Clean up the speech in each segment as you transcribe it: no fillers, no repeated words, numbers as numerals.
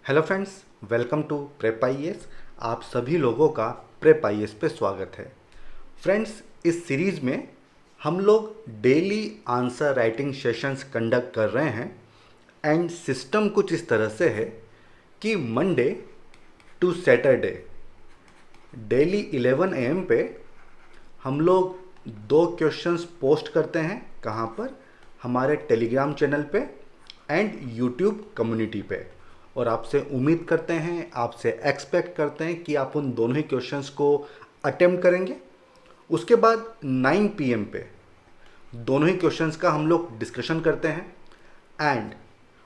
Hello friends, welcome to prep IAS. आप सभी लोगों का प्रेप आईएएस पे स्वागत है। फ्रेंड्स, इस सीरीज़ में हम लोग daily answer writing sessions conduct कर रहे हैं एंड सिस्टम कुछ इस तरह से है कि Monday to Saturday daily 11 AM पे हम लोग 2 क्वेश्चंस पोस्ट करते हैं। कहाँ पर? हमारे टेलीग्राम चैनल पे एंड यूट्यूब कम्युनिटी पे। और आपसे उम्मीद करते हैं, आपसे एक्सपेक्ट करते हैं कि आप उन दोनों ही क्वेश्चंस को अटेम्प्ट करेंगे। उसके बाद 9 PM पे दोनों ही क्वेश्चंस का हम लोग डिस्कशन करते हैं एंड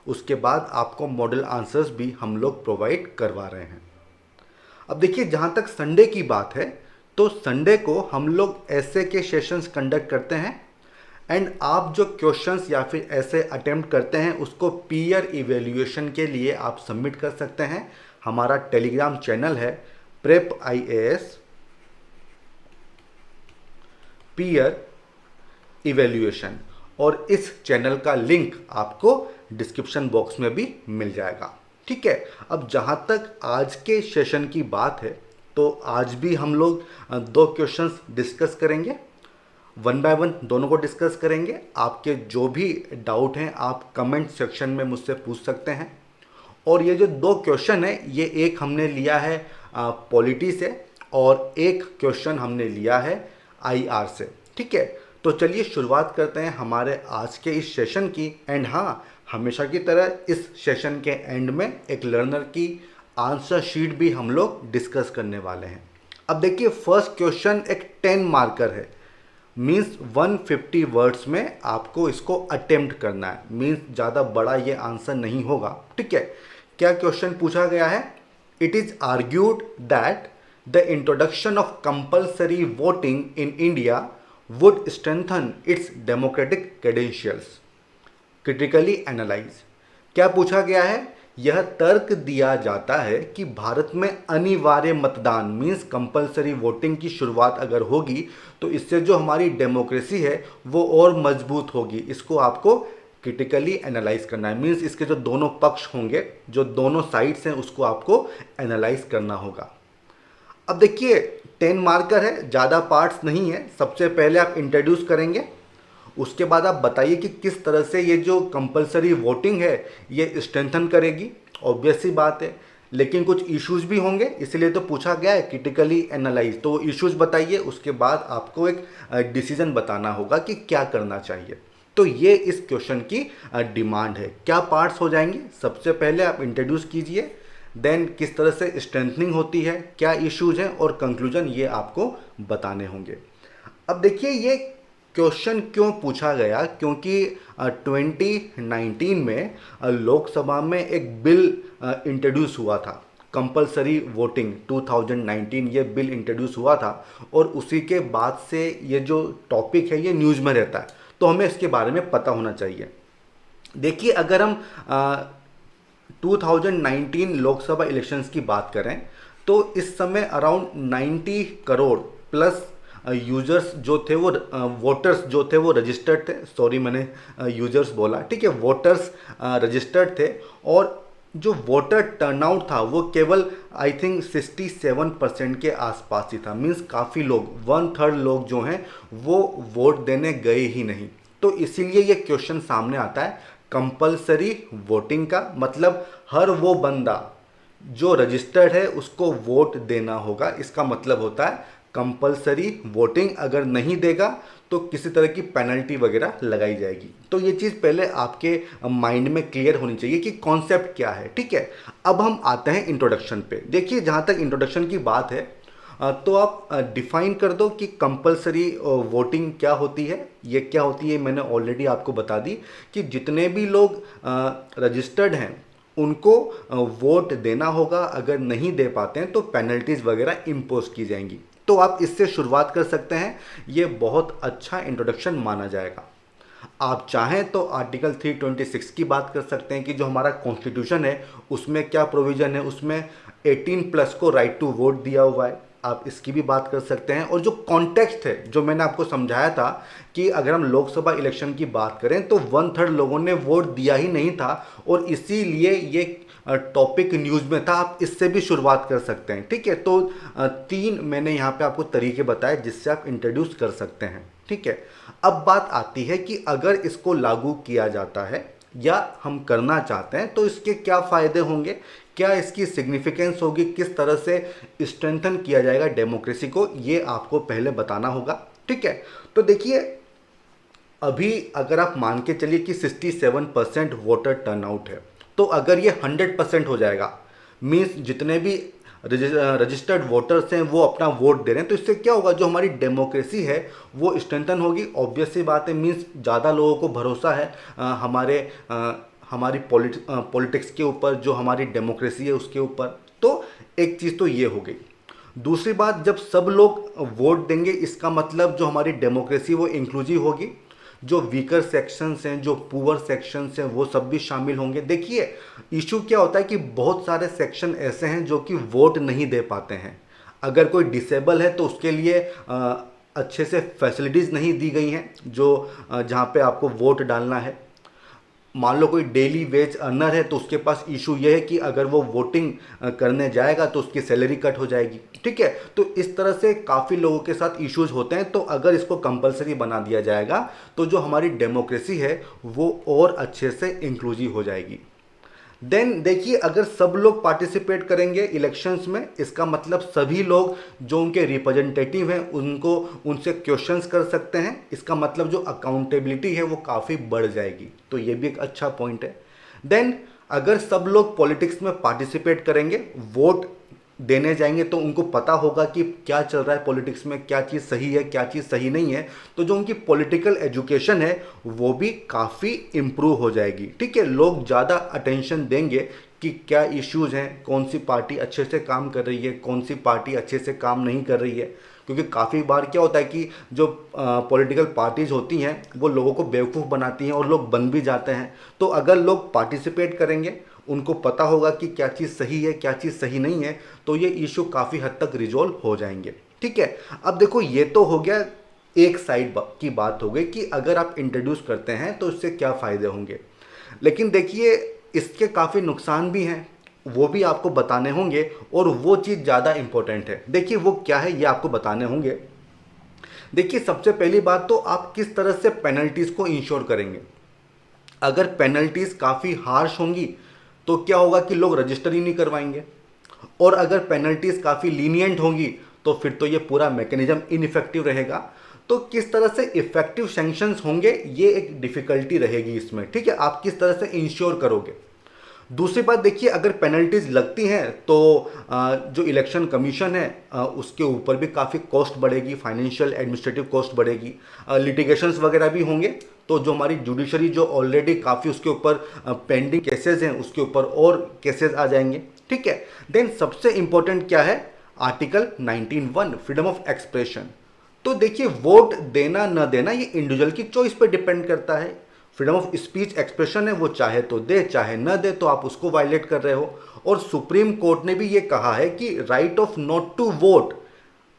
उसके बाद आपको मॉडल आंसर्स भी हम लोग प्रोवाइड करवा रहे हैं। अब देखिए, जहाँ तक संडे की बात है तो संडे को हम लोग ऐसे के सेशंस कंडक्ट करते हैं एंड आप जो क्वेश्चंस या फिर ऐसे अटेम्प्ट करते हैं उसको पीयर इवेल्युएशन के लिए आप सबमिट कर सकते हैं। हमारा टेलीग्राम चैनल है प्रेप आईएएस पीयर इवेल्युएशन और इस चैनल का लिंक आपको डिस्क्रिप्शन बॉक्स में भी मिल जाएगा। ठीक है, अब जहाँ तक आज के सेशन की बात है तो आज भी हम लोग 2 क्वेश्चंस डिस्कस करेंगे। वन बाय वन दोनों को डिस्कस करेंगे। आपके जो भी डाउट हैं आप कमेंट सेक्शन में मुझसे पूछ सकते हैं। और ये जो 2 क्वेश्चन है, ये एक हमने लिया है पॉलिटी से और एक क्वेश्चन हमने लिया है आईआर से। ठीक है, तो चलिए शुरुआत करते हैं हमारे आज के इस सेशन की। एंड हाँ, हमेशा की तरह इस सेशन के एंड में एक लर्नर की आंसर शीट भी हम लोग डिस्कस करने वाले हैं। अब देखिए, फर्स्ट क्वेश्चन एक 10 मार्कर है, मीन्स 150 वर्ड्स में आपको इसको अटेम्प्ट करना है। मीन्स ज़्यादा बड़ा ये आंसर नहीं होगा। ठीक है, क्या क्वेश्चन पूछा गया है? It is argued that the introduction of compulsory voting in India would strengthen it's democratic credentials. Critically analyse. क्या पूछा गया है? यह तर्क दिया जाता है कि भारत में अनिवार्य मतदान मीन्स कंपलसरी वोटिंग की शुरुआत अगर होगी तो इससे जो हमारी डेमोक्रेसी है वो और मजबूत होगी। इसको आपको क्रिटिकली एनालाइज करना है। मीन्स इसके जो दोनों पक्ष होंगे, जो दोनों साइड्स हैं, उसको आपको एनालाइज करना होगा। अब देखिए, 10 मार्कर है, ज़्यादा पार्ट्स नहीं है। सबसे पहले आप इंट्रोड्यूस करेंगे, उसके बाद आप बताइए कि किस तरह से ये जो कंपलसरी वोटिंग है ये स्ट्रेंथन करेगी। ऑब्वियस सी बात है, लेकिन कुछ इश्यूज भी होंगे, इसलिए तो पूछा गया है क्रिटिकली एनालाइज। तो इश्यूज बताइए, उसके बाद आपको एक डिसीजन बताना होगा कि क्या करना चाहिए। तो ये इस क्वेश्चन की डिमांड है। क्या पार्ट्स हो जाएंगे? सबसे पहले आप इंट्रोड्यूस कीजिए, देन किस तरह से स्ट्रेंथनिंग होती है, क्या इश्यूज हैं, और कंक्लूजन ये आपको बताने होंगे। अब देखिए, ये क्वेश्चन क्यों पूछा गया? क्योंकि 2019 में लोकसभा में एक बिल इंट्रोड्यूस हुआ था, कंपलसरी वोटिंग 2019 ये बिल इंट्रोड्यूस हुआ था और उसी के बाद से ये जो टॉपिक है ये न्यूज़ में रहता है, तो हमें इसके बारे में पता होना चाहिए। देखिए, अगर हम 2019 लोकसभा इलेक्शंस की बात करें तो इस समय अराउंड 90 करोड़ प्लस यूजर्स जो थे वो वोटर्स जो थे वो रजिस्टर्ड थे। सॉरी, मैंने यूजर्स बोला। ठीक है, वोटर्स रजिस्टर्ड थे और जो वोटर टर्नआउट था वो केवल आई थिंक 67% के आसपास ही था। मीन्स काफ़ी लोग, 1/3 लोग जो हैं वो वोट देने गए ही नहीं। तो इसीलिए ये क्वेश्चन सामने आता है। कंपलसरी वोटिंग का मतलब हर वो बंदा जो रजिस्टर्ड है उसको वोट देना होगा। इसका मतलब होता है कंपलसरी वोटिंग अगर नहीं देगा तो किसी तरह की पेनल्टी वगैरह लगाई जाएगी। तो ये चीज़ पहले आपके माइंड में क्लियर होनी चाहिए कि कॉन्सेप्ट क्या है। ठीक है, अब हम आते हैं इंट्रोडक्शन पे। देखिए, जहाँ तक इंट्रोडक्शन की बात है तो आप डिफाइन कर दो कि कंपलसरी वोटिंग क्या होती है। ये क्या होती है मैंने ऑलरेडी आपको बता दी कि जितने भी लोग रजिस्टर्ड हैं उनको वोट देना होगा। अगर नहीं दे पाते हैं तो पेनल्टीज़ वगैरह इम्पोज की जाएंगी। तो आप इससे शुरुआत कर सकते हैं। ये बहुत अच्छा इंट्रोडक्शन माना जाएगा। आप चाहें तो आर्टिकल 326 की बात कर सकते हैं कि जो हमारा कॉन्स्टिट्यूशन है उसमें क्या प्रोविज़न है। उसमें 18+ को राइट टू वोट दिया हुआ है, आप इसकी भी बात कर सकते हैं। और जो कॉन्टेक्स्ट है, जो मैंने आपको समझाया था कि अगर हम लोकसभा इलेक्शन की बात करें तो 1/3 लोगों ने वोट दिया ही नहीं था और इसीलिए ये टॉपिक न्यूज़ में था, आप इससे भी शुरुआत कर सकते हैं। ठीक है, तो 3 मैंने यहाँ पे आपको तरीके बताए जिससे आप इंट्रोड्यूस कर सकते हैं। ठीक है, अब बात आती है कि अगर इसको लागू किया जाता है या हम करना चाहते हैं तो इसके क्या फ़ायदे होंगे, क्या इसकी सिग्निफिकेंस होगी, किस तरह से स्ट्रेंथन किया जाएगा डेमोक्रेसी को, ये आपको पहले बताना होगा। ठीक है, तो देखिए अभी अगर आप मान के चलिए कि 67% वोटर टर्नआउट है, तो अगर ये 100% हो जाएगा, मीन्स जितने भी रजिस्टर्ड वोटर्स हैं वो अपना वोट दे रहे हैं, तो इससे क्या होगा, जो हमारी डेमोक्रेसी है वो स्ट्रेंथन होगी। ऑब्वियस सी बात है, मीन्स ज़्यादा लोगों को भरोसा है हमारी पॉलिटिक्स के ऊपर, जो हमारी डेमोक्रेसी है उसके ऊपर। तो एक चीज़ तो ये हो गई। दूसरी बात, जब सब लोग वोट देंगे इसका मतलब जो हमारी डेमोक्रेसी वो इंक्लूसिव होगी, जो वीकर सेक्शंस हैं, जो पुअर सेक्शंस हैं, वो सब भी शामिल होंगे। देखिए इशू क्या होता है कि बहुत सारे सेक्शन ऐसे हैं जो कि वोट नहीं दे पाते हैं। अगर कोई डिसेबल है तो उसके लिए अच्छे से फैसिलिटीज़ नहीं दी गई हैं, जो जहाँ पे आपको वोट डालना है। मान लो कोई डेली वेज अर्नर है तो उसके पास इशू ये है कि अगर वो वोटिंग करने जाएगा तो उसकी सैलरी कट हो जाएगी। ठीक है, तो इस तरह से काफ़ी लोगों के साथ इश्यूज होते हैं। तो अगर इसको कंपलसरी बना दिया जाएगा तो जो हमारी डेमोक्रेसी है वो और अच्छे से इंक्लूसिव हो जाएगी। देन देखिए, अगर सब लोग पार्टिसिपेट करेंगे इलेक्शंस में, इसका मतलब सभी लोग जो उनके रिप्रेजेंटेटिव हैं उनको उनसे क्वेश्चंस कर सकते हैं। इसका मतलब जो अकाउंटेबिलिटी है वो काफ़ी बढ़ जाएगी। तो ये भी एक अच्छा पॉइंट है। देन अगर सब लोग पॉलिटिक्स में पार्टिसिपेट करेंगे, वोट देने जाएंगे, तो उनको पता होगा कि क्या चल रहा है पॉलिटिक्स में, क्या चीज़ सही है, क्या चीज़ सही नहीं है। तो जो उनकी पॉलिटिकल एजुकेशन है वो भी काफ़ी इम्प्रूव हो जाएगी। ठीक है, लोग ज़्यादा अटेंशन देंगे कि क्या इश्यूज़ हैं, कौन सी पार्टी अच्छे से काम कर रही है, कौन सी पार्टी अच्छे से काम नहीं कर रही है। क्योंकि काफ़ी बार क्या होता है कि जो पॉलिटिकल पार्टीज़ होती हैं वो लोगों को बेवकूफ़ बनाती हैं और लोग बन भी जाते हैं। तो अगर लोग पार्टिसिपेट करेंगे, उनको पता होगा कि क्या चीज़ सही है, क्या चीज़ सही नहीं है, तो ये इशू काफ़ी हद तक रिजॉल्व हो जाएंगे। ठीक है, अब देखो ये तो हो गया एक साइड की बात हो गई कि अगर आप इंट्रोड्यूस करते हैं तो इससे क्या फ़ायदे होंगे। लेकिन देखिए इसके काफ़ी नुकसान भी हैं, वो भी आपको बताने होंगे, और वो चीज़ ज़्यादा इंपॉर्टेंट है। देखिए वो क्या है ये आपको बताने होंगे। देखिए सबसे पहली बात तो आप किस तरह से पेनल्टीज़ को इंश्योर करेंगे। अगर पेनल्टीज़ काफ़ी हार्श होंगी तो क्या होगा कि लोग रजिस्टर ही नहीं करवाएंगे, और अगर पेनल्टीज़ काफ़ी लीनियंट होंगी तो फिर तो ये पूरा मैकेनिज्म इनइफेक्टिव रहेगा। तो किस तरह से इफेक्टिव सैंक्शंस होंगे ये एक डिफ़िकल्टी रहेगी इसमें। ठीक है, आप किस तरह से इंश्योर करोगे। दूसरी बात देखिए, अगर पेनल्टीज़ लगती हैं तो जो इलेक्शन कमीशन है उसके ऊपर भी काफ़ी कॉस्ट बढ़ेगी, फाइनेंशियल एडमिनिस्ट्रेटिव कॉस्ट बढ़ेगी, लिटिगेशंस वगैरह भी होंगे। तो जो हमारी जुडिशरी जो ऑलरेडी काफ़ी उसके ऊपर पेंडिंग केसेस हैं उसके ऊपर और केसेस आ जाएंगे। ठीक है, देन सबसे इंपॉर्टेंट क्या है, आर्टिकल 19(1) फ्रीडम ऑफ एक्सप्रेशन। तो देखिए वोट देना न देना ये इंडिविजुअल की चॉइस पर डिपेंड करता है। फ्रीडम ऑफ स्पीच एक्सप्रेशन है, वो चाहे तो दे चाहे न दे, तो आप उसको वायलेट कर रहे हो। और सुप्रीम कोर्ट ने भी ये कहा है कि right of not to vote,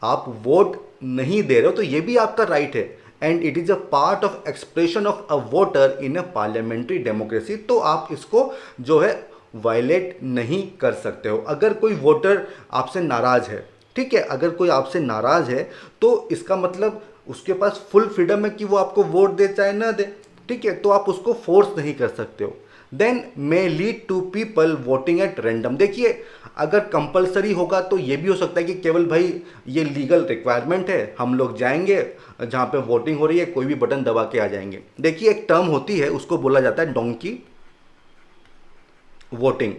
आप वोट नहीं दे रहे हो तो ये भी आपका राइट है, and it is a part of expression of a voter in a parliamentary democracy. तो आप इसको जो है वायलेट नहीं कर सकते हो। अगर कोई वोटर आपसे नाराज़ है, ठीक है, अगर कोई आपसे नाराज़ है तो इसका मतलब उसके पास फुल फ्रीडम है कि वो आपको वोट दे चाहे ना दे। ठीक है, तो आप उसको फोर्स नहीं कर सकते हो। Then may lead to people voting at random. देखिए अगर कंपलसरी होगा तो ये भी हो सकता है कि केवल भाई ये लीगल रिक्वायरमेंट है, हम लोग जाएंगे जहाँ पे वोटिंग हो रही है, कोई भी बटन दबा के आ जाएंगे। देखिए एक टर्म होती है उसको बोला जाता है डोंकी वोटिंग।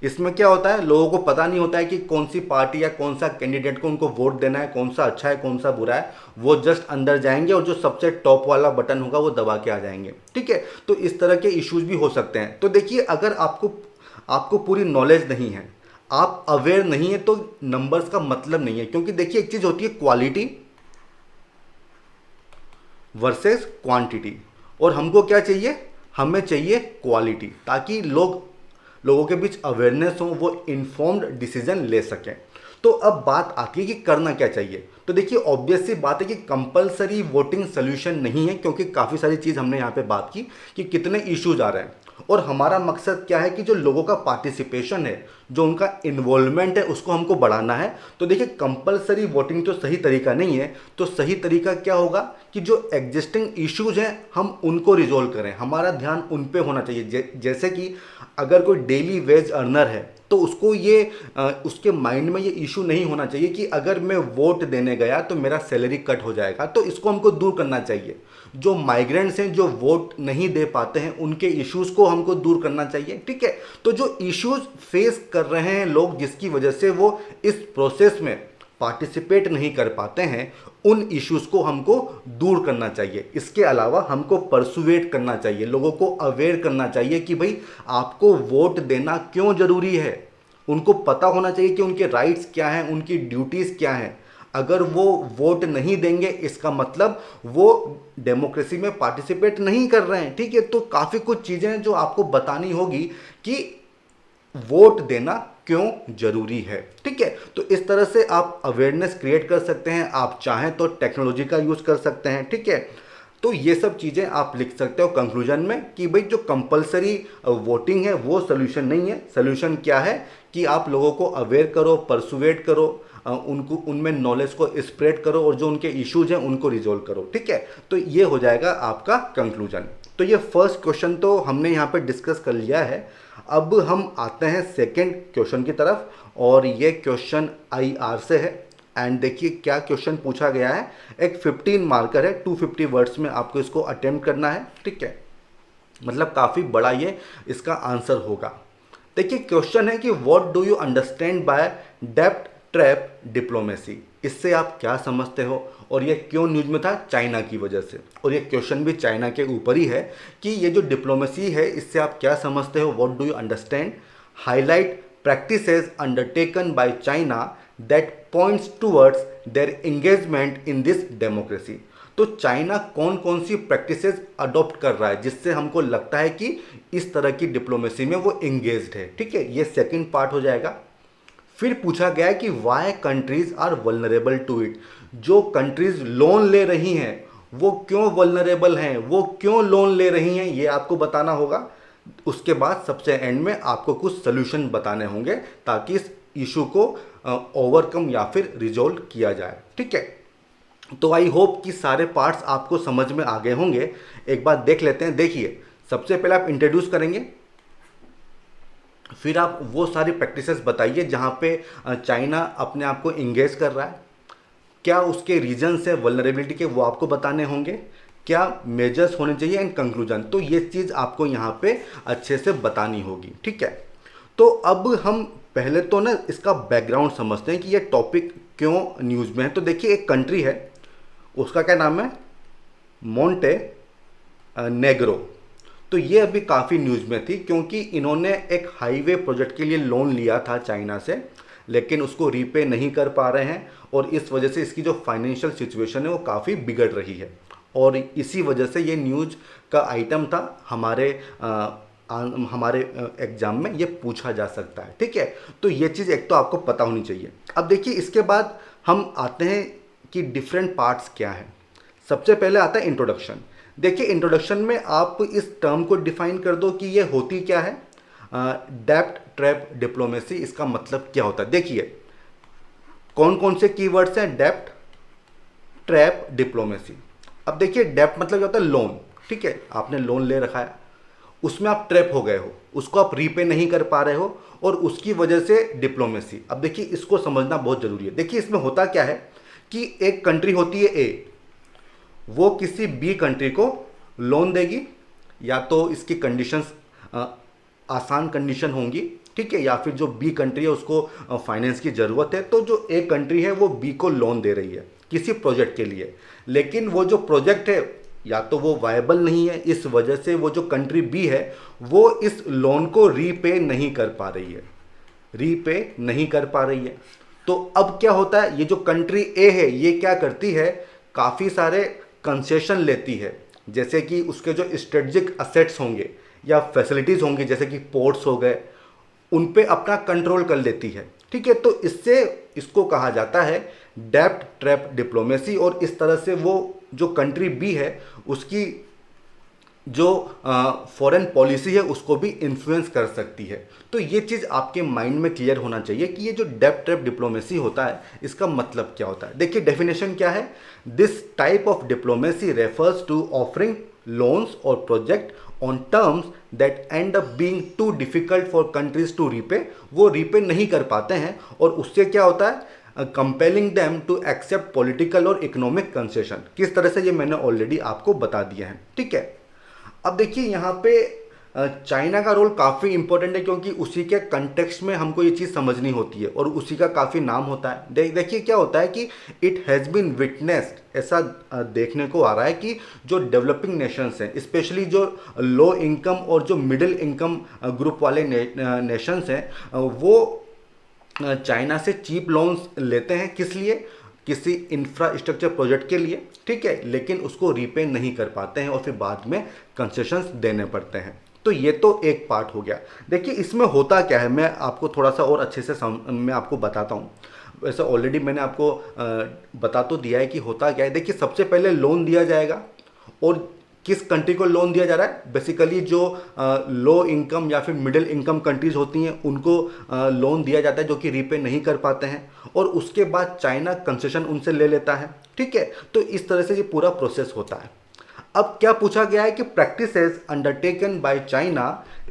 इसमें क्या होता है, लोगों को पता नहीं होता है कि कौन सी पार्टी या कौन सा कैंडिडेट को उनको वोट देना है, कौन सा अच्छा है कौन सा बुरा है। वो जस्ट अंदर जाएंगे और जो सबसे टॉप वाला बटन होगा वो दबा के आ जाएंगे। ठीक है, तो इस तरह के इश्यूज भी हो सकते हैं। तो देखिए अगर आपको पूरी नॉलेज नहीं है, आप अवेयर नहीं है, तो नंबर्स का मतलब नहीं है। क्योंकि देखिए एक चीज़ होती है क्वालिटी वर्सेस क्वांटिटी, और हमको क्या चाहिए, हमें चाहिए क्वालिटी, ताकि लोगों के बीच अवेयरनेस हो, वो इन्फॉर्म्ड डिसीजन ले सकें। तो अब बात आती है कि करना क्या चाहिए। तो देखिए ऑब्वियस सी बात है कि कंपलसरी वोटिंग सोल्यूशन नहीं है, क्योंकि काफ़ी सारी चीज़ हमने यहाँ पे बात की कि कितने इश्यूज आ रहे हैं। और हमारा मकसद क्या है कि जो लोगों का पार्टिसिपेशन है, जो उनका इन्वॉल्वमेंट है, उसको हमको बढ़ाना है। तो देखिए कंपलसरी वोटिंग तो सही तरीका नहीं है। तो सही तरीका क्या होगा कि जो एग्जिस्टिंग इश्यूज हैं हम उनको रिजोल्व करें, हमारा ध्यान उन पे होना चाहिए। जैसे कि अगर कोई डेली वेज अर्नर है तो उसको ये उसके माइंड में ये इशू नहीं होना चाहिए कि अगर मैं वोट देने गया तो मेरा सैलरी कट हो जाएगा। तो इसको हमको दूर करना चाहिए। जो माइग्रेंट्स हैं, जो वोट नहीं दे पाते हैं, उनके इश्यूज को हमको दूर करना चाहिए। ठीक है, तो जो इश्यूज फेस कर रहे हैं लोग, जिसकी वजह से वो इस प्रोसेस में पार्टिसिपेट नहीं कर पाते हैं, उन इश्यूज को हमको दूर करना चाहिए। इसके अलावा हमको परसुएट करना चाहिए, लोगों को अवेयर करना चाहिए कि भाई आपको वोट देना क्यों जरूरी है। उनको पता होना चाहिए कि उनके राइट्स क्या हैं, उनकी ड्यूटीज क्या हैं। अगर वो वोट नहीं देंगे इसका मतलब वो डेमोक्रेसी में पार्टिसिपेट नहीं कर रहे हैं। ठीक है, तो काफ़ी कुछ चीज़ें हैं जो आपको बतानी होगी कि वोट देना क्यों जरूरी है। ठीक है, तो इस तरह से आप अवेयरनेस क्रिएट कर सकते हैं। आप चाहें तो टेक्नोलॉजी का यूज़ कर सकते हैं। ठीक है, तो ये सब चीज़ें आप लिख सकते हो कंक्लूजन में कि भाई जो कंपलसरी वोटिंग है वो सोल्यूशन नहीं है। सोल्यूशन क्या है कि आप लोगों को अवेयर करो, परसुएट करो, उनको उनमें नॉलेज को स्प्रेड करो और जो उनके इश्यूज हैं उनको रिजोल्व करो। ठीक है, तो ये हो जाएगा आपका कंक्लूजन। तो ये फर्स्ट क्वेश्चन तो हमने यहाँ पे डिस्कस कर लिया है। अब हम आते हैं सेकंड क्वेश्चन की तरफ, और ये क्वेश्चन IR से है। एंड देखिए क्या क्वेश्चन पूछा गया है। एक 15 मार्कर है, 250 वर्ड्स में आपको इसको अटेम्प्ट करना है। ठीक है, मतलब काफ़ी बड़ा ये इसका आंसर होगा। देखिए क्वेश्चन है कि what do you understand by डेब्ट ट्रैप डिप्लोमेसी। इससे आप क्या समझते हो और ये क्यों न्यूज में था? चाइना की वजह से। और ये क्वेश्चन भी चाइना के ऊपर ही है कि ये जो डिप्लोमेसी है इससे आप क्या समझते हो, what do you understand. Highlight practices undertaken by China that points towards their engagement in this democracy. तो चाइना कौन कौन सी प्रैक्टिसेस अडॉप्ट कर रहा है जिससे हमको लगता है कि इस तरह की डिप्लोमेसी में वो एंगेज्ड है। ठीक है, ये सेकंड पार्ट हो जाएगा। फिर पूछा गया है कि why countries are vulnerable to it. जो कंट्रीज लोन ले रही हैं वो क्यों वल्नरेबल हैं, वो क्यों लोन ले रही हैं, ये आपको बताना होगा। उसके बाद सबसे एंड में आपको कुछ सोल्यूशन बताने होंगे ताकि इस इशू को ओवरकम या फिर रिजोल्व किया जाए। ठीक है, तो आई होप कि सारे पार्ट्स आपको समझ में आ गए होंगे। एक बार देख लेते हैं। देखिए सबसे पहले आप इंट्रोड्यूस करेंगे, फिर आप वो सारी प्रैक्टिसेस बताइए जहाँ पे चाइना अपने आप को इंगेज कर रहा है, क्या उसके रीजन्स है वल्नरेबिलिटी के वो आपको बताने होंगे, क्या मेजर्स होने चाहिए, एंड कंक्लूजन। तो ये चीज़ आपको यहाँ पे अच्छे से बतानी होगी। ठीक है, तो अब हम पहले तो ना इसका बैकग्राउंड समझते हैं कि ये टॉपिक क्यों न्यूज़ में है। तो देखिए एक कंट्री है, उसका क्या नाम है, मोंटे नेग्रो। तो ये अभी काफ़ी न्यूज़ में थी क्योंकि इन्होंने एक हाईवे प्रोजेक्ट के लिए लोन लिया था चाइना से, लेकिन उसको रीपे नहीं कर पा रहे हैं और इस वजह से इसकी जो फाइनेंशियल सिचुएशन है वो काफ़ी बिगड़ रही है। और इसी वजह से ये न्यूज़ का आइटम था हमारे एग्जाम में ये पूछा जा सकता है। ठीक है, तो ये चीज़ एक तो आपको पता होनी चाहिए। अब देखिए इसके बाद हम आते हैं कि डिफरेंट पार्ट्स क्या हैं। सबसे पहले आता है इंट्रोडक्शन। देखिए इंट्रोडक्शन में आप इस टर्म को डिफाइन कर दो कि ये होती क्या है। डेब्ट ट्रैप डिप्लोमेसी, इसका मतलब क्या होता है। देखिए कौन कौन से कीवर्ड्स हैं, डेब्ट ट्रैप डिप्लोमेसी। अब देखिए डेब्ट मतलब क्या होता है, लोन। ठीक है, आपने लोन ले रखा है, उसमें आप ट्रैप हो गए हो, उसको आप रीपे नहीं कर पा रहे हो और उसकी वजह से डिप्लोमेसी। अब देखिए इसको समझना बहुत जरूरी है। देखिए इसमें होता क्या है कि एक कंट्री होती है ए, वो किसी बी कंट्री को लोन देगी, या तो इसकी कंडीशंस आसान कंडीशन होंगी। ठीक है, या फिर जो बी कंट्री है उसको फाइनेंस की ज़रूरत है, तो जो ए कंट्री है वो बी को लोन दे रही है किसी प्रोजेक्ट के लिए। लेकिन वो जो प्रोजेक्ट है या तो वो वायबल नहीं है, इस वजह से वो जो कंट्री बी है वो इस लोन को रीपे नहीं कर पा रही है, रीपे नहीं कर पा रही है। तो अब क्या होता है, ये जो कंट्री ए है ये क्या करती है, काफ़ी सारे कंसेशन लेती है, जैसे कि उसके जो स्ट्रेटजिक असेट्स होंगे या फैसिलिटीज़ होंगी जैसे कि पोर्ट्स हो गए, उन पे अपना कंट्रोल कर लेती है। ठीक है, तो इससे इसको कहा जाता है डेब्ट ट्रैप डिप्लोमेसी। और इस तरह से वो जो कंट्री बी है उसकी जो फॉरेन पॉलिसी है उसको भी इन्फ्लुएंस कर सकती है। तो ये चीज़ आपके माइंड में क्लियर होना चाहिए कि ये जो डेब्ट ट्रैप डिप्लोमेसी होता है इसका मतलब क्या होता है। देखिए डेफिनेशन क्या है, this type of diplomacy refers to offering loans और project on terms that end up being too difficult for countries to repay, वो रीपे नहीं कर पाते हैं और उससे क्या होता है, compelling them to accept political और इकोनॉमिक कंसेशन। किस तरह से, ये मैंने ऑलरेडी आपको बता दिया है, ठीक है। अब देखिए यहाँ पे चाइना का रोल काफ़ी इंपॉर्टेंट है क्योंकि उसी के कंटेक्स्ट में हमको ये चीज़ समझनी होती है और उसी का काफ़ी नाम होता है। देखिए क्या होता है कि इट हैज़ बीन विटनेस्ड, ऐसा देखने को आ रहा है कि जो डेवलपिंग नेशंस हैं, स्पेशली जो लो इनकम और जो मिडिल इनकम ग्रुप वाले नेशंस हैं, वो चाइना से चीप लोन्स लेते हैं। किस लिए, किसी इंफ्रास्ट्रक्चर प्रोजेक्ट के लिए, ठीक है, लेकिन उसको रीपे नहीं कर पाते हैं और फिर बाद में कंसेशंस देने पड़ते हैं। तो ये तो एक पार्ट हो गया। देखिए इसमें होता क्या है, मैं आपको थोड़ा सा और अच्छे से मैं आपको बताता हूँ। वैसे ऑलरेडी मैंने आपको बता तो दिया है कि होता क्या है। देखिए सबसे पहले लोन दिया जाएगा, और किस कंट्री को लोन दिया जा रहा है, बेसिकली जो लो इनकम या फिर मिडिल इनकम कंट्रीज होती हैं उनको लोन दिया जाता है जो कि रीपे नहीं कर पाते हैं, और उसके बाद चाइना कंसेशन उनसे ले लेता है, ठीक है। तो इस तरह से ये पूरा प्रोसेस होता है। अब क्या पूछा गया है कि practices undertaken by China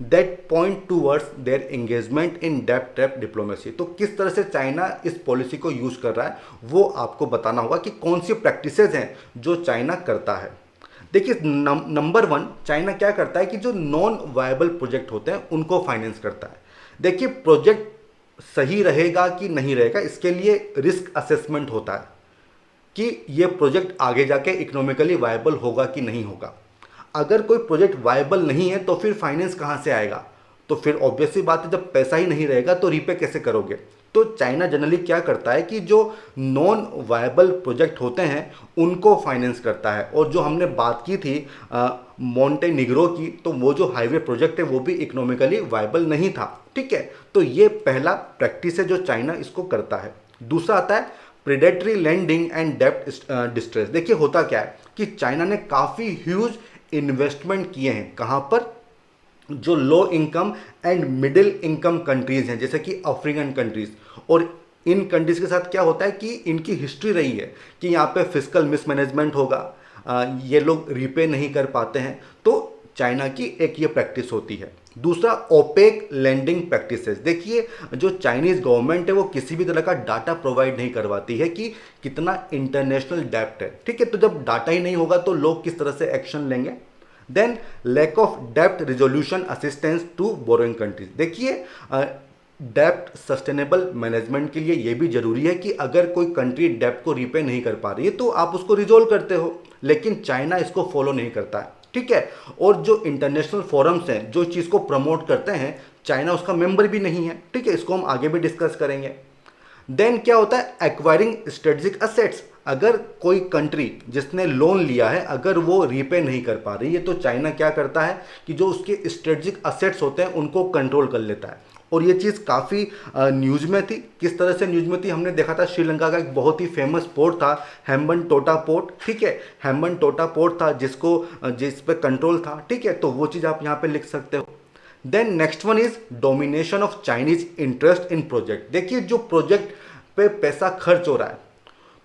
that point towards their engagement इन डेब्ट ट्रैप डिप्लोमेसी। तो किस तरह से चाइना इस पॉलिसी को यूज कर रहा है वो आपको बताना होगा कि कौन सी प्रैक्टिसेस हैं जो चाइना करता है। देखिए नंबर 1, चाइना क्या करता है कि जो नॉन वायबल प्रोजेक्ट होते हैं उनको फाइनेंस करता है। देखिए प्रोजेक्ट सही रहेगा कि नहीं रहेगा, इसके लिए रिस्क असेसमेंट होता है कि ये प्रोजेक्ट आगे जाके इकोनॉमिकली वायबल होगा कि नहीं होगा। अगर कोई प्रोजेक्ट वायबल नहीं है तो फिर फाइनेंस कहाँ से आएगा, तो फिर ऑब्वियस सी बात है, जब पैसा ही नहीं रहेगा तो रीपे कैसे करोगे। तो चाइना जनरली क्या करता है कि जो नॉन वायबल प्रोजेक्ट होते हैं उनको फाइनेंस करता है। और जो हमने बात की थी मोंटेनिग्रो की, तो वो जो हाईवे प्रोजेक्ट है वो भी इकोनॉमिकली वायबल नहीं था, ठीक है। तो ये पहला प्रैक्टिस है जो चाइना इसको करता है। दूसरा आता है प्रेडेटरी लैंडिंग एंड डेब्ट डिस्ट्रेस। देखिए होता क्या है कि चाइना ने काफ़ी ह्यूज इन्वेस्टमेंट किए हैं, कहाँ पर, जो low income and middle income countries हैं जैसे कि अफ्रीकन कंट्रीज। और इन कंट्रीज के साथ क्या होता है कि इनकी हिस्ट्री रही है कि यहाँ पे फिस्कल मिसमैनेजमेंट होगा, ये लोग रीपे नहीं कर पाते हैं। तो चाइना की एक ये प्रैक्टिस होती है। दूसरा ओपेक लैंडिंग प्रैक्टिसेस। देखिए जो चाइनीज गवर्नमेंट है वो किसी भी तरह का डाटा प्रोवाइड नहीं करवाती है कि कितना इंटरनेशनल डेब्ट है, ठीक है। तो जब डाटा ही नहीं होगा तो लोग किस तरह से एक्शन लेंगे। देन लैक ऑफ डेब्ट resolution assistance to borrowing countries. देखिए डेब्ट सस्टेनेबल मैनेजमेंट के लिए ये भी जरूरी है कि अगर कोई कंट्री डेब्ट को रीपे नहीं कर पा रही है तो आप उसको रिजोल्व करते हो, लेकिन चाइना इसको फॉलो नहीं करता है, ठीक है। और जो इंटरनेशनल फोरम्स हैं जो चीज़ को प्रमोट करते हैं, चाइना उसका मेंबर भी नहीं है, ठीक है। इसको हम आगे भी डिस्कस करेंगे। देन क्या होता है एक्वायरिंग स्ट्रेटेजिक असेट्स। अगर कोई कंट्री जिसने लोन लिया है अगर वो रीपे नहीं कर पा रही है तो चाइना क्या करता है कि जो उसके स्ट्रेटेजिक असेट्स होते हैं उनको कंट्रोल कर लेता है। और ये चीज़ काफ़ी न्यूज़ में थी। किस तरह से न्यूज़ में थी, हमने देखा था श्रीलंका का एक बहुत ही फेमस पोर्ट था हेम्बनटोटा पोर्ट, ठीक है। हेम्बनटोटा पोर्ट था जिस पे कंट्रोल था, ठीक है। तो वो चीज़ आप यहाँ पे लिख सकते हो। Then next one is domination of Chinese interest in project. देखिए जो प्रोजेक्ट पे पैसा खर्च हो रहा है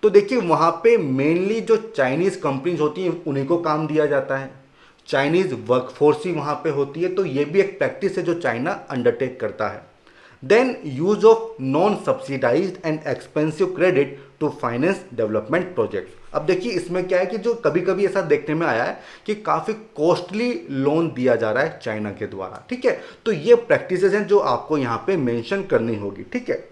तो देखिए वहाँ पे मेनली जो चाइनीज कंपनीज होती हैं उन्हीं को काम दिया जाता है, चाइनीज वर्कफोर्स ही वहाँ पे होती है। तो ये भी एक प्रैक्टिस है जो चाइना अंडरटेक करता है। Then use of non subsidised and expensive credit to finance development projects. अब देखिए इसमें क्या है कि जो कभी कभी ऐसा देखने में आया है कि काफ़ी कॉस्टली लोन दिया जा रहा है चाइना के द्वारा, ठीक है। तो ये प्रैक्टिसेस हैं जो आपको यहाँ पे मेंशन करनी होगी, ठीक है।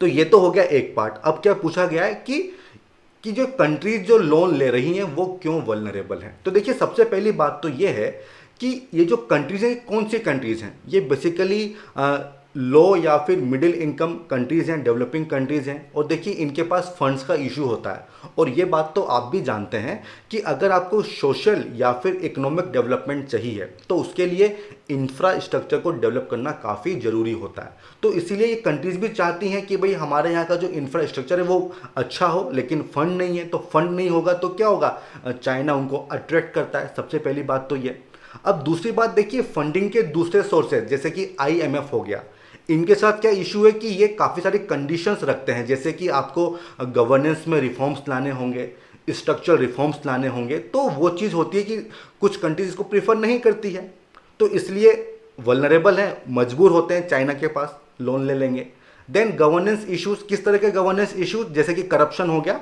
तो ये तो हो गया एक पार्ट। अब क्या पूछा गया है कि जो कंट्रीज जो लोन ले रही हैं वो क्यों वल्नरेबल हैं। तो देखिए सबसे पहली बात तो ये है कि ये जो कंट्रीज हैं कौन सी कंट्रीज हैं, ये बेसिकली लो या फिर मिडिल इनकम कंट्रीज़ हैं, डेवलपिंग कंट्रीज़ हैं, और देखिए इनके पास फंड्स का इशू होता है। और ये बात तो आप भी जानते हैं कि अगर आपको सोशल या फिर इकोनॉमिक डेवलपमेंट चाहिए तो उसके लिए इंफ्रास्ट्रक्चर को डेवलप करना काफ़ी ज़रूरी होता है। तो इसीलिए ये कंट्रीज़ भी चाहती हैं कि भाई हमारे यहाँ का जो इंफ्रास्ट्रक्चर है वो अच्छा हो, लेकिन फंड नहीं है। तो फंड नहीं होगा तो क्या होगा, चाइना उनको अट्रैक्ट करता है। सबसे पहली बात तो ये। अब दूसरी बात देखिए, फंडिंग के दूसरे सोर्सेज जैसे कि IMF हो गया, इनके साथ क्या इशू है कि ये काफ़ी सारी कंडीशंस रखते हैं, जैसे कि आपको गवर्नेंस में रिफॉर्म्स लाने होंगे, स्ट्रक्चरल रिफॉर्म्स लाने होंगे। तो वो चीज़ होती है कि कुछ कंट्रीज इसको प्रीफर नहीं करती है, तो इसलिए वल्नरेबल हैं, मजबूर होते हैं चाइना के पास लोन ले लेंगे। देन गवर्नेंस इश्यूज, किस तरह के गवर्नेंस इश्यूज, जैसे कि करप्शन हो गया।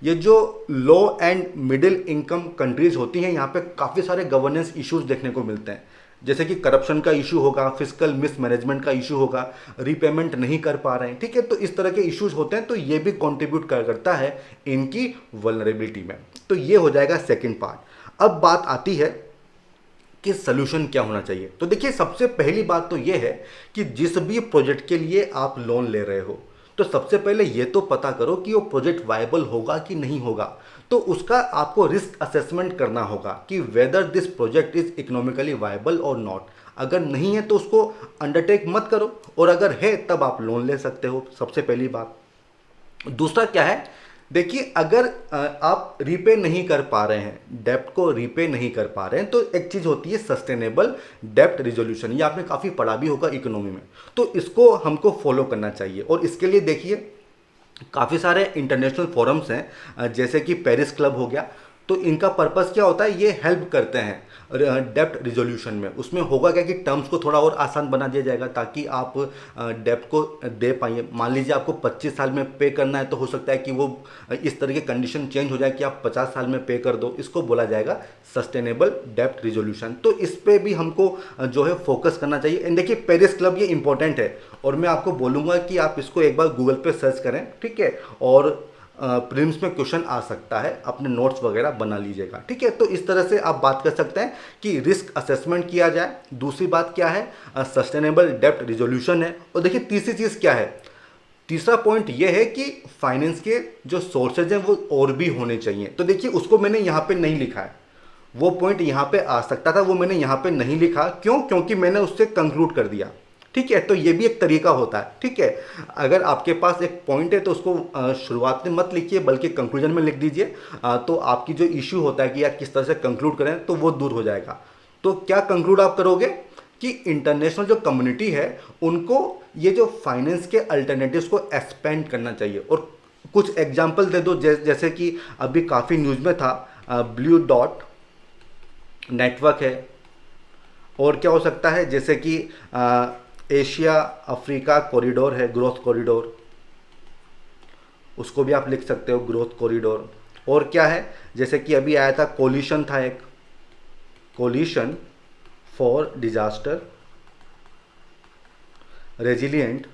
ये जो लो एंड मिडिल इनकम कंट्रीज होती हैं, यहाँ पे काफ़ी सारे गवर्नेंस इश्यूज देखने को मिलते हैं, जैसे कि करप्शन का इशू होगा, फिस्कल मिसमैनेजमेंट का इशू होगा, रीपेमेंट नहीं कर पा रहे हैं, ठीक है। तो इस तरह के इश्यूज होते हैं, तो ये भी कंट्रीब्यूट करता है इनकी वल्नरेबिलिटी में। तो ये हो जाएगा सेकंड पार्ट। अब बात आती है कि सलूशन क्या होना चाहिए। तो देखिए सबसे पहली बात तो ये है कि जिस भी प्रोजेक्ट के लिए आप लोन ले रहे हो, तो सबसे पहले ये तो पता करो कि वो प्रोजेक्ट वायबल होगा कि नहीं होगा। तो उसका आपको रिस्क असेसमेंट करना होगा कि whether this project is economically viable और नॉट। अगर नहीं है तो उसको अंडरटेक मत करो, और अगर है तब आप लोन ले सकते हो, सबसे पहली बात। दूसरा क्या है, देखिए अगर आप रीपे नहीं कर पा रहे हैं, डेप्ट को रीपे नहीं कर पा रहे हैं, तो एक चीज़ होती है सस्टेनेबल डेप्ट रिजोल्यूशन। ये आपने काफ़ी पढ़ा भी होगा इकोनॉमी में, तो इसको हमको फॉलो करना चाहिए। और इसके लिए देखिए काफ़ी सारे इंटरनेशनल फोरम्स हैं, जैसे कि पेरिस क्लब हो गया। तो इनका पर्पस क्या होता है, ये हेल्प करते हैं डेप्ट रिजोल्यूशन में। उसमें होगा क्या कि टर्म्स को थोड़ा और आसान बना दिया जाएगा ताकि आप डेप्ट को दे पाइए। मान लीजिए आपको 25 साल में पे करना है, तो हो सकता है कि वो इस तरह की कंडीशन चेंज हो जाए कि आप 50 साल में पे कर दो। इसको बोला जाएगा सस्टेनेबल डेप्ट रिजोल्यूशन। तो इस पे भी हमको जो है फोकस करना चाहिए। एंड देखिए पेरिस क्लब ये इंपॉर्टेंट है, और मैं आपको बोलूँगा कि आप इसको एक बार गूगल पे सर्च करें, ठीक है। और प्रीलिम्स में क्वेश्चन आ सकता है, अपने नोट्स वगैरह बना लीजिएगा, ठीक है। तो इस तरह से आप बात कर सकते हैं कि रिस्क असेसमेंट किया जाए। दूसरी बात क्या है, सस्टेनेबल डेप्ट रिजोल्यूशन है। और देखिए तीसरी चीज़ क्या है, तीसरा पॉइंट ये है कि फाइनेंस के जो सोर्सेज हैं वो और भी होने चाहिए। तो देखिए उसको मैंने यहाँ पे नहीं लिखा है, वो पॉइंट यहाँ पे आ सकता था, वो मैंने यहाँ पे नहीं लिखा। क्यों? क्योंकि मैंने उससे कंक्लूड कर दिया, ठीक है। तो ये भी एक तरीका होता है, ठीक है। अगर आपके पास एक पॉइंट है तो उसको शुरुआत में मत लिखिए, बल्कि कंक्लूजन में लिख दीजिए। तो आपकी जो इश्यू होता है कि यार किस तरह से कंक्लूड करें, तो वो दूर हो जाएगा। तो क्या कंक्लूड आप करोगे कि इंटरनेशनल जो कम्युनिटी है उनको ये जो फाइनेंस के अल्टरनेटिव्स को एक्सपेंड करना चाहिए। और कुछ एग्जाम्पल दे दो, जैसे कि अभी काफ़ी न्यूज़ में था, ब्लू डॉट नेटवर्क है। और क्या हो सकता है, जैसे कि एशिया अफ्रीका कॉरिडोर है, ग्रोथ कॉरिडोर, उसको भी आप लिख सकते हो ग्रोथ कॉरिडोर। और क्या है, जैसे कि अभी आया था कोलिशन, था एक coalition for disaster resilient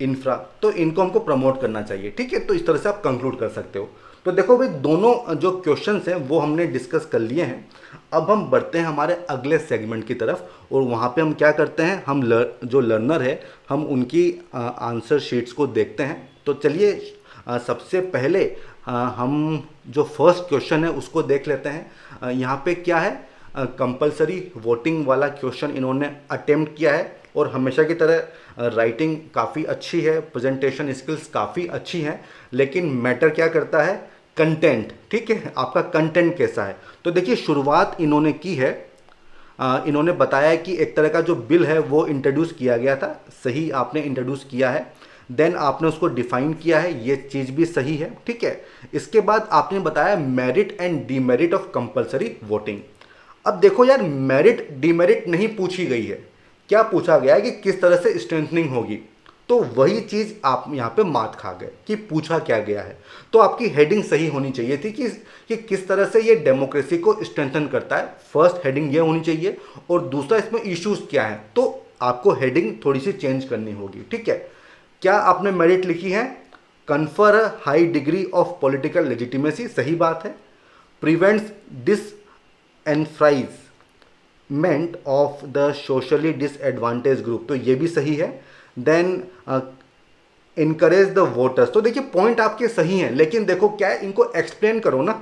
infra. तो इनको हमको प्रमोट करना चाहिए, ठीक है। तो इस तरह से आप कंक्लूड कर सकते हो। तो देखो भाई, दोनों जो क्वेश्चंस हैं वो हमने डिस्कस कर लिए हैं। अब हम बढ़ते हैं हमारे अगले सेगमेंट की तरफ, और वहाँ पे हम क्या करते हैं, हम जो लर्नर है हम उनकी आंसर शीट्स को देखते हैं। तो चलिए सबसे पहले हम जो फर्स्ट क्वेश्चन है उसको देख लेते हैं। यहाँ पे क्या है, कंपलसरी वोटिंग वाला क्वेश्चन इन्होंने अटेम्प्ट किया है। और हमेशा की तरह राइटिंग काफ़ी अच्छी है, प्रेजेंटेशन स्किल्स काफ़ी अच्छी हैं, लेकिन मैटर क्या करता है, कंटेंट, ठीक है। आपका कंटेंट कैसा है। तो देखिए शुरुआत इन्होंने की है, इन्होंने बताया कि एक तरह का जो बिल है वो इंट्रोड्यूस किया गया था, सही आपने इंट्रोड्यूस किया है। देन आपने उसको डिफाइन किया है, ये चीज़ भी सही है, ठीक है। इसके बाद आपने बताया merit and demerit of compulsory voting. अब देखो यार, मेरिट डीमेरिट नहीं पूछी गई है, क्या पूछा गया है कि किस तरह से स्ट्रेंथनिंग होगी। तो वही चीज़ आप यहाँ पे मात खा गए कि पूछा क्या गया है। तो आपकी हेडिंग सही होनी चाहिए थी कि किस तरह से ये डेमोक्रेसी को स्ट्रेंथन करता है, फर्स्ट हेडिंग ये होनी चाहिए। और दूसरा इसमें इश्यूज क्या है, तो आपको हेडिंग थोड़ी सी चेंज करनी होगी, ठीक है। क्या आपने मेरिट लिखी है, confer a high degree of political legitimacy, सही बात है। Prevents disenfranchisement of the socially disadvantage group, तो ये भी सही है। देन इनकरेज द वोटर्स, तो देखिए पॉइंट आपके सही हैं, लेकिन देखो क्या है, इनको एक्सप्लेन करो ना,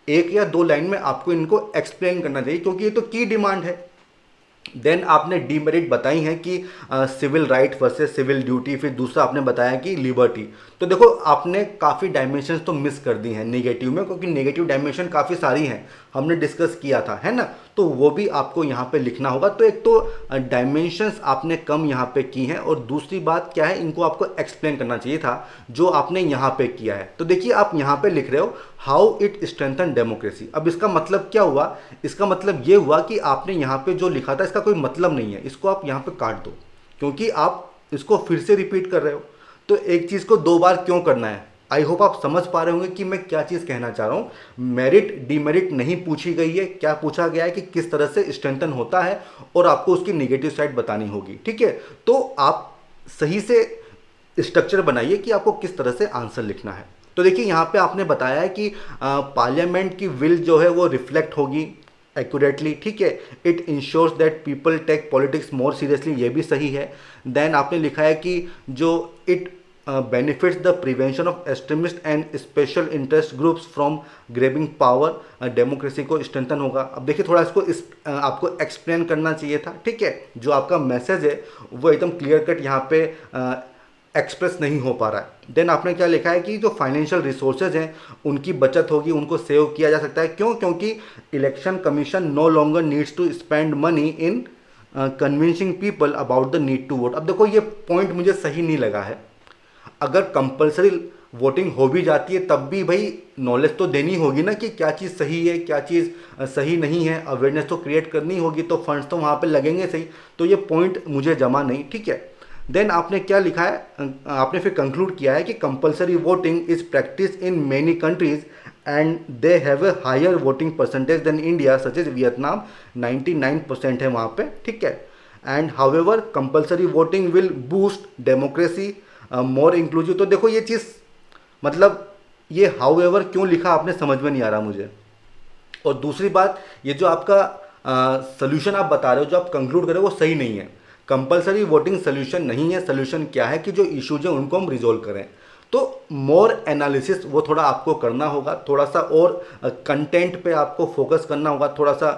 एक या दो लाइन में आपको इनको एक्सप्लेन करना चाहिए, क्योंकि ये तो की डिमांड है। देन आपने डीमेरिट बताई हैं कि civil right versus civil duty, फिर दूसरा आपने बताया कि लिबर्टी। तो देखो आपने काफ़ी डायमेंशंस तो मिस कर दी हैं नेगेटिव में, क्योंकि नेगेटिव डायमेंशन काफ़ी सारी हैं, हमने डिस्कस किया था, है ना, तो वो भी आपको यहाँ पे लिखना होगा। तो एक तो डायमेंशंस आपने कम यहाँ पे की हैं, और दूसरी बात क्या है, इनको आपको एक्सप्लेन करना चाहिए था जो आपने यहाँ पे किया है। तो देखिए आप यहाँ पे लिख रहे हो हाउ इट स्ट्रेंथन डेमोक्रेसी। अब इसका मतलब क्या हुआ, इसका मतलब ये हुआ कि आपने यहाँ पे जो लिखा था इसका कोई मतलब नहीं है, इसको आप यहाँ पे काट दो, क्योंकि आप इसको फिर से रिपीट कर रहे हो। तो एक चीज़ को दो बार क्यों करना है, आई होप आप समझ पा रहे होंगे कि मैं क्या चीज़ कहना चाह रहा हूँ। मेरिट डीमेरिट नहीं पूछी गई है, क्या पूछा गया है कि किस तरह से स्ट्रेंथन होता है, और आपको उसकी नेगेटिव साइड बतानी होगी, ठीक है। तो आप सही से स्ट्रक्चर बनाइए कि आपको किस तरह से आंसर लिखना है। तो देखिए यहाँ पे आपने बताया है कि पार्लियामेंट की विल जो है वो रिफ्लेक्ट होगी एक्यूरेटली, ठीक है। It ensures that people take politics more seriously, ये भी सही है। देन आपने लिखा है कि जो it benefits the prevention of extremist and special interest groups from grabbing power, democracy को स्ट्रेंथन होगा। अब देखिए थोड़ा इसको आपको एक्सप्लेन करना चाहिए था, ठीक है। जो आपका मैसेज है वो एकदम क्लियर कट यहाँ पे एक्सप्रेस नहीं हो पा रहा है। देन आपने क्या लिखा है कि जो फाइनेंशियल रिसोर्सेज हैं उनकी बचत होगी, उनको सेव किया जा सकता है। क्यों, क्योंकि election commission no longer needs to spend money in convincing people about the need to vote. अब देखो ये पॉइंट मुझे सही नहीं लगा है। अगर कंपलसरी वोटिंग हो भी जाती है तब भी भाई नॉलेज तो देनी होगी ना कि क्या चीज़ सही है क्या चीज़ सही नहीं है, अवेयरनेस तो क्रिएट करनी होगी, तो फंड्स तो वहाँ पे लगेंगे सही। तो ये पॉइंट मुझे जमा नहीं, ठीक है। देन आपने क्या लिखा है, आपने फिर कंक्लूड किया है कि compulsory voting is practice in many countries and they have a higher voting percentage than India, such as Vietnam 99% है वहाँ पे, ठीक है। And however compulsory voting will boost democracy more inclusive. तो देखो ये चीज़ मतलब ये हाउएवर क्यों लिखा आपने समझ में नहीं आ रहा मुझे। और दूसरी बात, ये जो आपका सोल्यूशन आप बता रहे हो, जो आप कंक्लूड कर रहे हो वो सही नहीं है। कंपलसरी वोटिंग सोल्यूशन नहीं है। सोल्यूशन क्या है कि जो इश्यूज हैं उनको हम रिजोल्व करें। तो मोर एनालिसिस वो थोड़ा आपको करना होगा, थोड़ा सा और कंटेंट पे आपको फोकस करना होगा, थोड़ा सा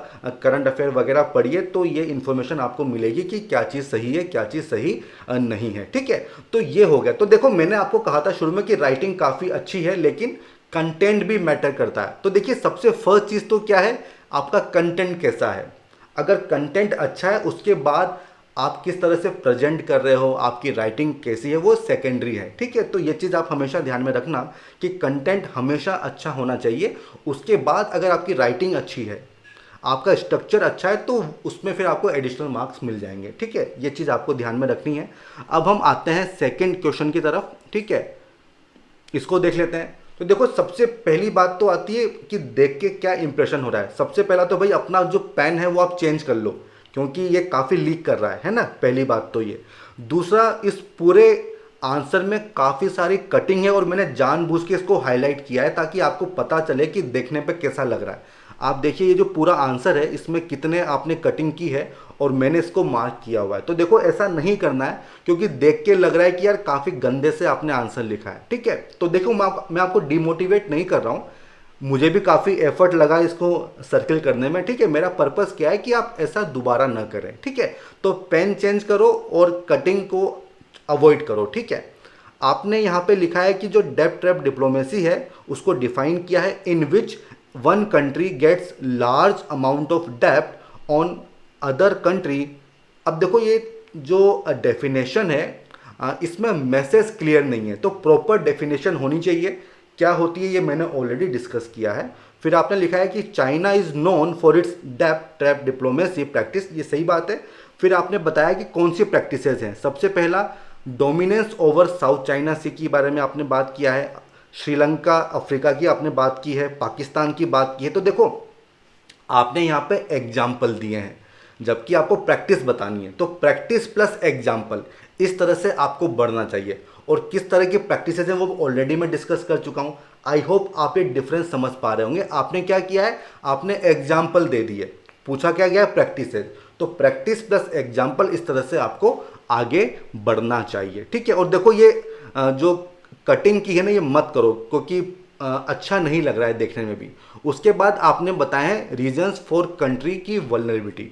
करंट अफेयर वगैरह पढ़िए, तो ये इन्फॉर्मेशन आपको मिलेगी कि क्या चीज़ सही है क्या चीज़ सही नहीं है, ठीक है। तो ये हो गया। तो देखो मैंने आपको कहा था शुरू में कि राइटिंग काफ़ी अच्छी है, लेकिन कंटेंट भी मैटर करता है। तो देखिए सबसे फर्स्ट चीज़ तो क्या है, आपका कंटेंट कैसा है। अगर कंटेंट अच्छा है उसके बाद आप किस तरह से प्रेजेंट कर रहे हो, आपकी राइटिंग कैसी है, वो सेकेंडरी है, ठीक है। तो ये चीज़ आप हमेशा ध्यान में रखना कि कंटेंट हमेशा अच्छा होना चाहिए। उसके बाद अगर आपकी राइटिंग अच्छी है, आपका स्ट्रक्चर अच्छा है, तो उसमें फिर आपको एडिशनल मार्क्स मिल जाएंगे, ठीक है। ये चीज़ आपको ध्यान में रखनी है। अब हम आते हैं सेकेंड क्वेश्चन की तरफ, ठीक है। इसको देख लेते हैं। तो देखो सबसे पहली बात तो आती है कि देख के क्या इंप्रेशन हो रहा है। सबसे पहला तो भाई अपना जो पेन है वो आप चेंज कर लो, क्योंकि ये काफ़ी लीक कर रहा है ना, पहली बात तो ये। दूसरा, इस पूरे आंसर में काफ़ी सारी कटिंग है और मैंने जानबूझ के इसको हाईलाइट किया है ताकि आपको पता चले कि देखने पे कैसा लग रहा है। आप देखिए ये जो पूरा आंसर है इसमें कितने आपने कटिंग की है और मैंने इसको मार्क किया हुआ है। तो देखो ऐसा नहीं करना है, क्योंकि देख के लग रहा है कि यार काफ़ी गंदे से आपने आंसर लिखा है, ठीक है। तो देखो मैं आपको डिमोटिवेट नहीं कर रहा हूँ, मुझे भी काफ़ी एफर्ट लगा इसको सर्किल करने में, ठीक है। मेरा पर्पस क्या है कि आप ऐसा दोबारा ना करें, ठीक है। तो पेन चेंज करो और कटिंग को अवॉइड करो, ठीक है। आपने यहाँ पे लिखा है कि जो डेब्ट ट्रैप डिप्लोमेसी है उसको डिफाइन किया है, in which one country gets large amount of डेब्ट ऑन अदर कंट्री। अब देखो ये जो डेफिनेशन है इसमें मैसेज क्लियर नहीं है, तो प्रॉपर डेफिनेशन होनी चाहिए। क्या होती है ये मैंने ऑलरेडी डिस्कस किया है। फिर आपने लिखा है कि China is known for its डेब्ट ट्रैप डिप्लोमेसी प्रैक्टिस, ये सही बात है। फिर आपने बताया कि कौन सी प्रैक्टिसेस हैं। सबसे पहला डोमिनेंस ओवर साउथ चाइना सी के बारे में आपने बात किया है, श्रीलंका अफ्रीका की आपने बात की है, पाकिस्तान की बात की है। तो देखो आपने यहाँ पे एग्जाम्पल दिए हैं जबकि आपको प्रैक्टिस बतानी है, तो प्रैक्टिस प्लस एग्जाम्पल इस तरह से आपको बढ़ना चाहिए। और किस तरह की प्रैक्टिसेस हैं वो ऑलरेडी मैं डिस्कस कर चुका हूँ। आई होप आप ये डिफरेंस समझ पा रहे होंगे। आपने क्या किया है, आपने एग्जाम्पल दे दिए, पूछा क्या गया, प्रैक्टिसेस। तो प्रैक्टिस प्लस एग्जाम्पल, इस तरह से आपको आगे बढ़ना चाहिए, ठीक है। और देखो ये जो कटिंग की है ना, ये मत करो, क्योंकि अच्छा नहीं लग रहा है देखने में भी। उसके बाद आपने बताया है रीजंस फॉर कंट्री की वल्नरेबिलिटी।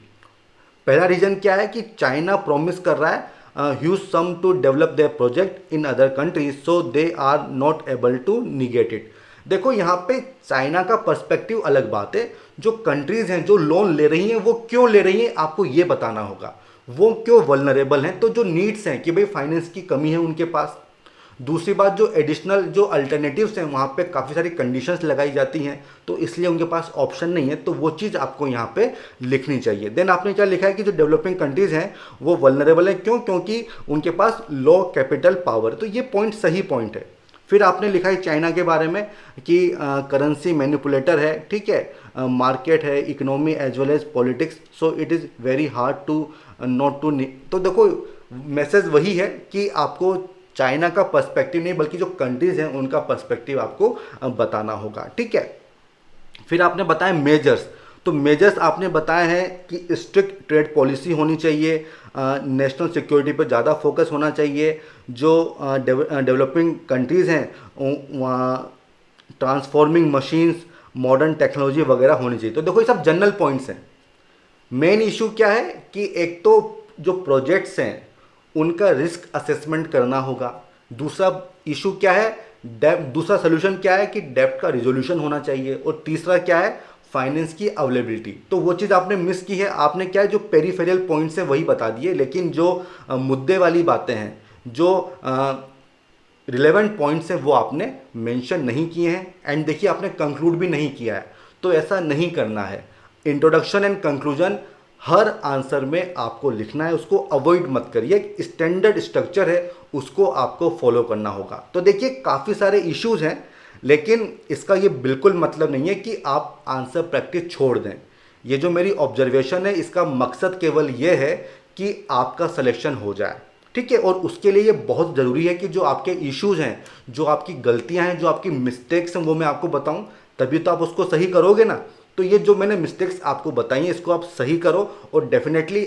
पहला रीजन क्या है कि चाइना प्रॉमिस कर रहा है huge sum to develop their project in other countries, so they are not able to negate it. देखो यहाँ पे चाइना का पर्सपेक्टिव अलग बात है, जो कंट्रीज हैं जो लोन ले रही हैं वो क्यों ले रही हैं आपको ये बताना होगा, वो क्यों वल्नरेबल हैं, तो जो नीड्स हैं कि भाई फाइनेंस की कमी है उनके पास। दूसरी बात, जो एडिशनल जो अल्टरनेटिव्स हैं वहाँ पे काफ़ी सारी कंडीशंस लगाई जाती हैं, तो इसलिए उनके पास ऑप्शन नहीं है, तो वो चीज़ आपको यहाँ पे लिखनी चाहिए। देन आपने क्या लिखा है कि जो डेवलपिंग कंट्रीज़ हैं वो वल्नरेबल हैं, क्यों, क्योंकि उनके पास लो कैपिटल पावर। तो ये पॉइंट सही पॉइंट है। फिर आपने लिखा है चाइना के बारे में कि करेंसी मैनिपुलेटर है, ठीक है, मार्केट है, economy as well as politics, so it is very hard to not to. तो देखो मैसेज वही है कि आपको चाइना का पर्सपेक्टिव नहीं बल्कि जो कंट्रीज हैं उनका पर्सपेक्टिव आपको बताना होगा, ठीक है। फिर आपने बताया मेजर्स, तो मेजर्स आपने बताया है कि स्ट्रिक्ट ट्रेड पॉलिसी होनी चाहिए, नेशनल सिक्योरिटी पर ज़्यादा फोकस होना चाहिए, जो डेवलपिंग कंट्रीज़ हैं वहाँ ट्रांसफॉर्मिंग मशीन्स, मॉडर्न टेक्नोलॉजी वगैरह होनी चाहिए। तो देखो ये सब जनरल पॉइंट्स हैं। मेन इशू क्या है कि एक तो जो प्रोजेक्ट्स हैं उनका रिस्क असेसमेंट करना होगा। दूसरा इशू क्या है, दूसरा सोल्यूशन क्या है कि डेब्ट का रिजोल्यूशन होना चाहिए। और तीसरा क्या है, फाइनेंस की अवेलेबिलिटी। तो वो चीज़ आपने मिस की है, आपने क्या है जो पेरीफेरियल पॉइंट्स हैं वही बता दिए, लेकिन जो मुद्दे वाली बातें हैं, जो रिलेवेंट पॉइंट्स हैं वो आपने मेंशन नहीं किए हैं। एंड देखिए आपने कंक्लूड भी नहीं किया है, तो ऐसा नहीं करना है। Introduction and conclusion her answer में आपको लिखना है, उसको अवॉइड मत करिए। एक स्टैंडर्ड स्ट्रक्चर है, उसको आपको फॉलो करना होगा। तो देखिए काफ़ी सारे इश्यूज हैं, लेकिन इसका ये बिल्कुल मतलब नहीं है कि आप आंसर प्रैक्टिस छोड़ दें। ये जो मेरी ऑब्जर्वेशन है इसका मकसद केवल ये है कि आपका सिलेक्शन हो जाए, ठीक है। और उसके लिए ये बहुत ज़रूरी है कि जो आपके इश्यूज हैं, जो आपकी गलतियां हैं, जो आपकी मिस्टेक्स हैं, वो मैं आपको बताऊं, तभी तो आप उसको सही करोगे ना। तो ये जो मैंने मिस्टेक्स आपको बताई हैं इसको आप सही करो, और डेफिनेटली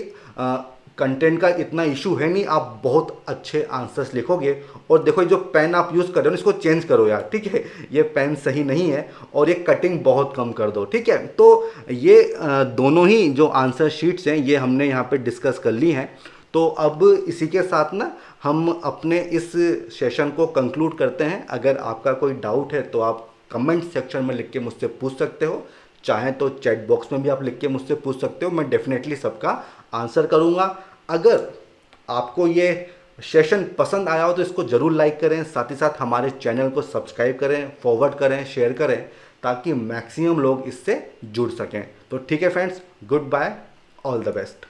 कंटेंट का इतना इशू है नहीं, आप बहुत अच्छे आंसर्स लिखोगे। और देखो ये जो पेन आप यूज़ कर रहे हो इसको चेंज करो यार, ठीक है, ये पेन सही नहीं है, और ये कटिंग बहुत कम कर दो, ठीक है। तो ये दोनों ही जो आंसर शीट्स हैं ये हमने यहाँ पे डिस्कस कर ली हैं। तो अब इसी के साथ ना हम अपने इस सेशन को कंक्लूड करते हैं। अगर आपका कोई डाउट है तो आप कमेंट सेक्शन में लिख के मुझसे पूछ सकते हो, चाहें तो चैट बॉक्स में भी आप लिख के मुझसे पूछ सकते हो, मैं डेफिनेटली सबका आंसर करूंगा। अगर आपको ये सेशन पसंद आया हो तो इसको ज़रूर लाइक करें, साथ ही साथ हमारे चैनल को सब्सक्राइब करें, फॉरवर्ड करें, शेयर करें, ताकि मैक्सिमम लोग इससे जुड़ सकें। तो ठीक है friends, goodbye, all the best.